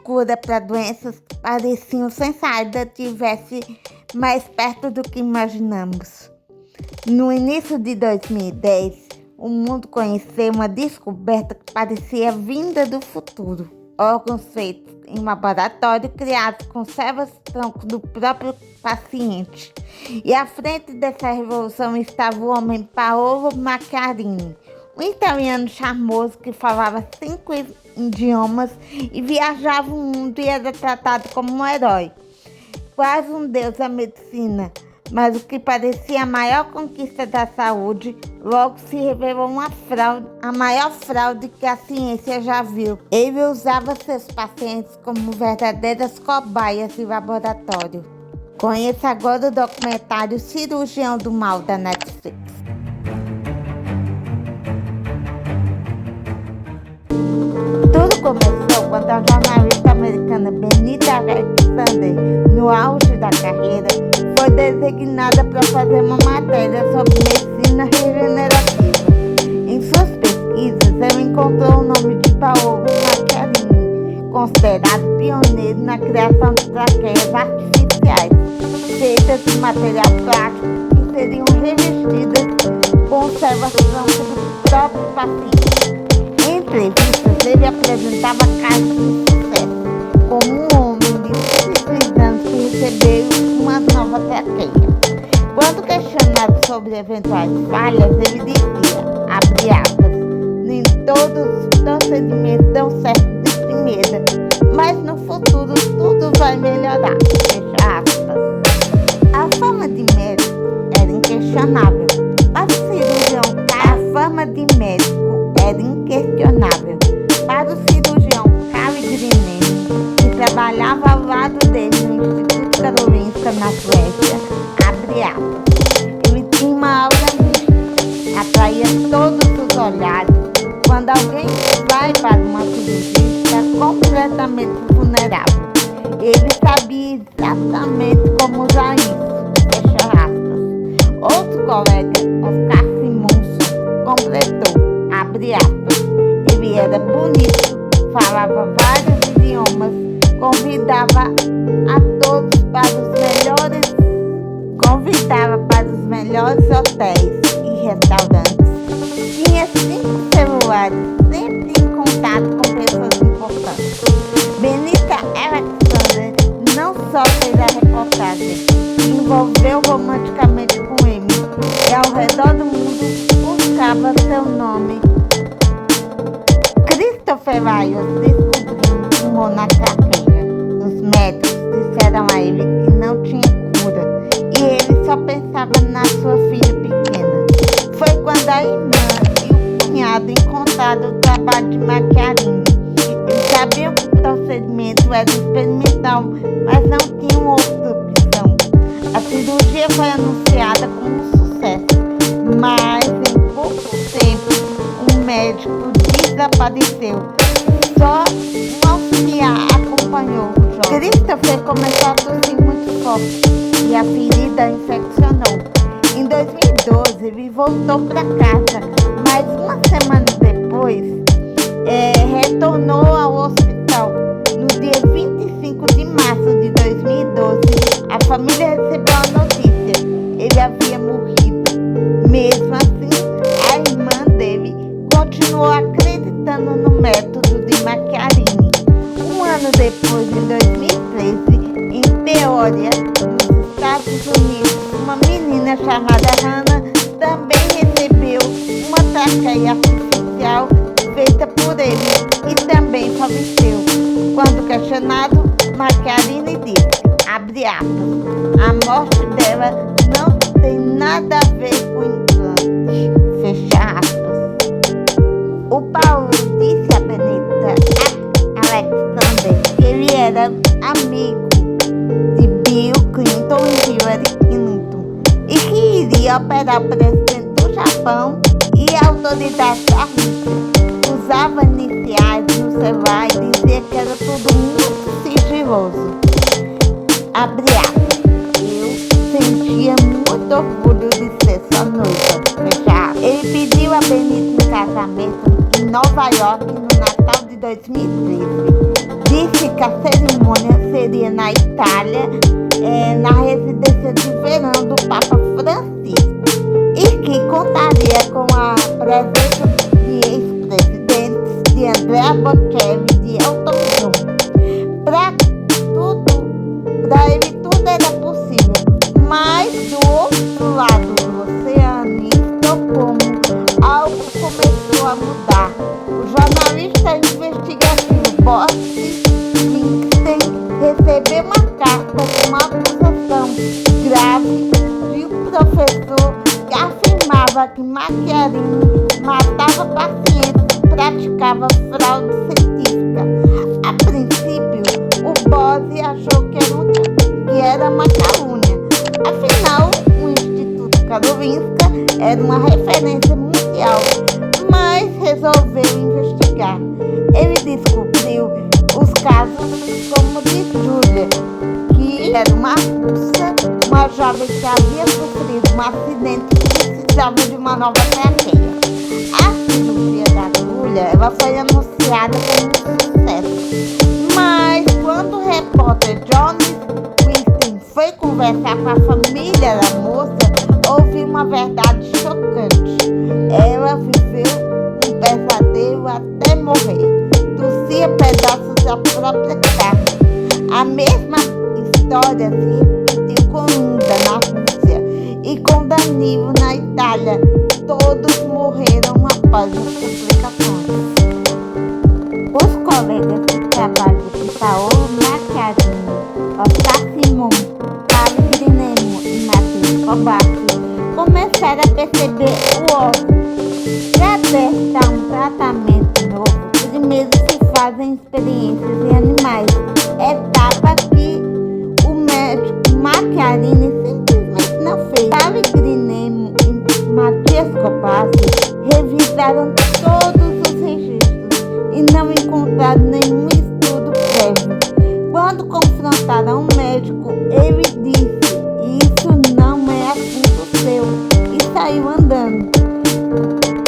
cura para doenças que pareciam sem saída estivesse mais perto do que imaginamos. No início de 2010, o mundo conheceu uma descoberta que parecia vinda do futuro. Órgãos feitos em laboratório criados com células-tronco do próprio paciente. E à frente dessa revolução estava o homem Paolo Macchiarini, um italiano charmoso que falava 5 idiomas e viajava o mundo e era tratado como um herói, quase um deus da medicina. Mas o que parecia a maior conquista da saúde, logo se revelou uma fraude, a maior fraude que a ciência já viu. Ele usava seus pacientes como verdadeiras cobaias de laboratório. Conheça agora o documentário Cirurgião do Mal da Netflix. Tudo começou quando a jornalista americana Benita Alexander, no auge da carreira, foi designada para fazer uma matéria sobre medicina regenerativa. Em suas pesquisas, ela encontrou o nome de Paolo Macchiarini, considerado pioneiro na criação de traqueias artificiais, feitas de material plástico que seriam revestidas com células-tronco do próprio paciente. Em entrevistas, ele apresentava casos de sucesso, como um homem de 23 anos que recebeu uma nova traqueia. Quando questionado sobre eventuais falhas, ele dizia, abre aspas, nem todos os procedimentos dão certo de primeira, mas no futuro tudo vai melhorar, fecha aspas. A fama de médico era inquestionável. Para o cirurgião, a fama de médico era inquestionável. Para o cirurgião Carl Grineni, que trabalhava ao lado dele no Instituto Karolinska, na Suécia, abre aspas, ele tinha uma aura mística, atraía todos os olhares. Quando alguém vai para uma cirurgia, está completamente vulnerável. Ele sabia exatamente como usar isso, fecha aspas. Outro colega, Oscar Simonson, completou, abre aspas, ele era bonito, falava vários idiomas, convidava para os melhores hotéis e restaurantes. Tinha 5 celulares, sempre em contato com pessoas importantes. Benita Alexander não só fez a reportagem, se envolveu romanticamente com ele e ao redor do mundo buscava seu nome. Christopher Lyons descobriu um tumor na traqueia. Os médicos disseram a ele que não tinha cura e ele só pensava na sua filha pequena. Foi quando a irmã e o cunhado encontraram o trabalho de Macchiarini. Eles sabiam que o procedimento era experimental, mas não tinham outra opção. A cirurgia foi anunciada como um sucesso, mas em pouco tempo o médico desapareceu. Só um auxiliar acompanhou o jovem. Christopher começou a tossir muito forte e a ferida infeccionou. Em 2012, ele voltou para casa, mas uma semana depois, retornou ao hospital. No dia 25 de março de 2012, a família recebeu a notícia. Ele havia morrido. Mesmo assim, a irmã dele continuou acreditando no método de Macchiarini. Um ano depois, em 2013, em Peoria, nos Estados Unidos, uma menina chamada Hannah também recebeu uma traqueia artificial feita por ele e também faleceu. Quando questionado, Macchiarini disse, abre aspas, a morte dela não tem nada a ver com implante, fecha aspas. O Paulo disse a Benita Alexander que ele era amigo de Bill Clinton e Hillary Clinton e que iria operar o presidente do Japão e a autoridade da Rússia. Usava iniciais no celular e dizia que era tudo muito sigiloso. Abre aspas. Eu sentia muito orgulho de ser sua noiva. Fecha aspas. Ele pediu a Benita em casamento em Nova York no Natal de 2013. Disse que a Itália, na residência de verão do Papa Francisco, e que contaria com a presença de ex-presidentes de Andrea Bocelli e de Elton John. Para ele tudo era possível, mas do outro lado do oceano, em Estocolmo, algo começou a mudar. O jornalista investigativo Boris Winston recebeu uma carta com uma acusação grave de um professor que afirmava que Macchiarini matava pacientes e praticava fraude científica. A princípio, o Boris achou que era uma calúnia. Afinal, o Instituto Karolinska era uma referência mundial, mas resolveu investigar. Ele descobriu os casos como de Julia, que era uma russa, uma jovem que havia sofrido um acidente e precisava de uma nova traqueia. A cirurgia da Julia, ela foi anunciada como um sucesso, mas quando o repórter Johnny Winston foi conversar com a família da moça, houve uma verdade chocante. Ela viveu um pesadelo até morrer. Tossia pedaços da própria carne. A mesma história se repetiu com Linda na Rússia e com Danilo na Itália. Todos morreram após as complicações. Os colegas de trabalho de Paolo Macchiarini, Oscar Simon, Carlo Grinemo e Matheus Kovacs começaram a perceber o óbvio. Para testar um tratamento novo, primeiro se fazem experiências em animais, etapa que o médico Macchiarini simplesmente não fez. Carlo Grinemo e Matheus Kovacs revisaram todos os registros e não encontraram nenhum estudo prévio. Quando confrontaram o médico, ele disse: "Isso não é assunto seu", e saiu andando.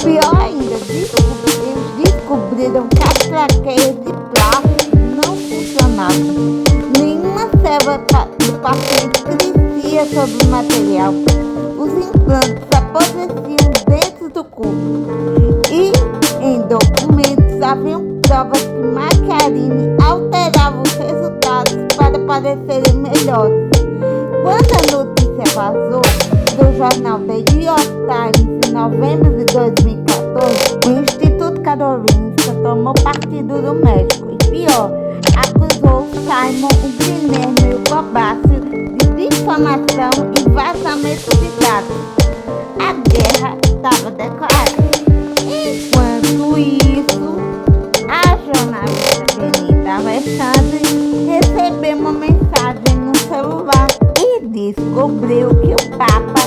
Pior ainda, eles descobriram que as traqueias de plástico não funcionavam. Nenhuma célula do paciente crescia sobre o material. Os implantes apodreciam dentro do corpo. E em documentos haviam provas que Macchiarini alterava os resultados para parecerem melhores. Quando a notícia vazou do jornal The New York Times em novembro de 2014, o Instituto Karolinska tomou partido do médico e, pior, acusou Simon, o Grinemo e o Kovacs de difamação e vazamento de dados. A guerra estava declarada. Enquanto isso, a jornalista Benita Alexandre recebeu uma mensagem no celular e descobriu que o Papa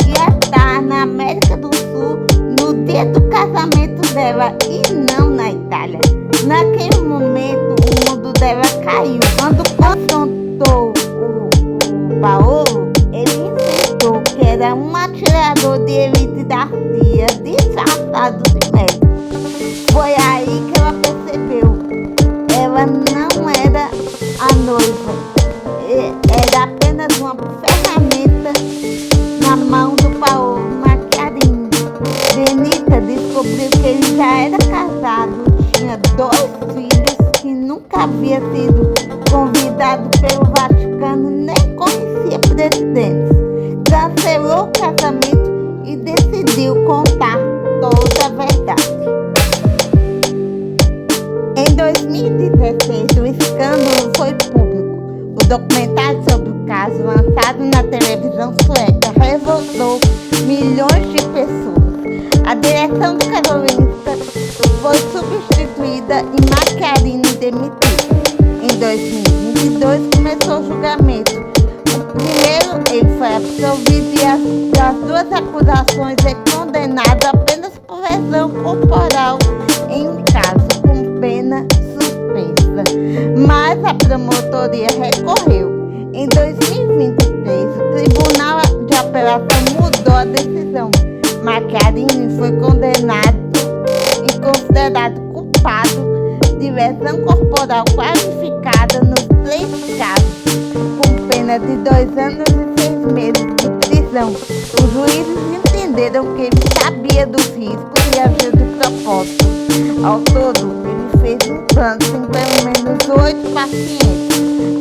ia estar na América do Sul no dia do casamento dela e não na Itália. Naquele momento, o mundo dela caiu. Quando confrontou o Paolo, ele insistiu que era um atirador de elite da CIA disfarçado de médico. Foi aí que ela percebeu. Ela não era a noiva, era apenas uma ferramenta na mão do Paolo Macchiarini. Benita descobriu que ele já era casado, tinha 2 filhos, que nunca havia sido convidado pelo Vaticano, nem conhecia presidentes. Cancelou o casamento e decidiu contar toda a verdade. Em 2016, o escândalo foi público. O documentário sobre o caso, lançado na televisão sueca, revoltou milhões de pessoas. A direção do Karolinska foi substituída e Macchiarini demitido. Em 2022, começou o julgamento. O primeiro, ele foi absolvido e das 2 acusações é condenado apenas por lesão corporal em um caso com pena suspensa. Mas a promotoria recorreu. Em 2023, o Tribunal de Apelação mudou a decisão. Macchiarini foi condenado e considerado culpado de lesão corporal qualificada nos 3 casos. de 2 anos e 6 meses de prisão. Os juízes entenderam que ele sabia dos riscos e agiu de propósito. Ao todo, ele fez implantes em pelo menos 8 pacientes.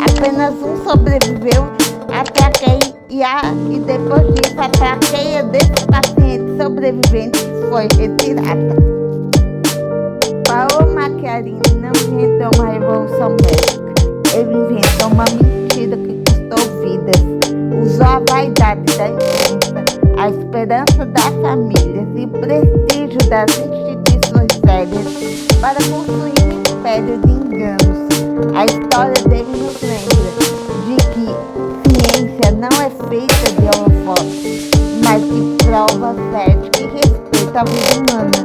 Apenas um sobreviveu à traqueia e depois disso a traqueia desses pacientes sobreviventes foi retirada. Paolo Macchiarini não inventou uma revolução médica. Ele inventou uma mentira que custou vidas. Usou a vaidade da imprensa, a esperança das famílias e o prestígio das instituições sérias para construir um império de enganos. A história dele nos lembra de que ciência não é feita de holofotes, mas de provas éticas e respeito à vida humana.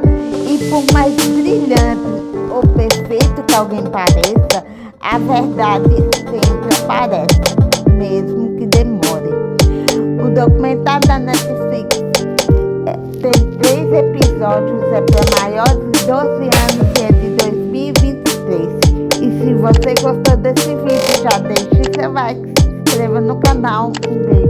E por mais brilhante ou perfeito que alguém pareça, a verdade sempre aparece, mesmo que demore. O documentário da Netflix tem 3 episódios, é para maiores de 12 anos e é de 2023. E se você gostou desse vídeo, já deixe seu like, se inscreva no canal. Um beijo.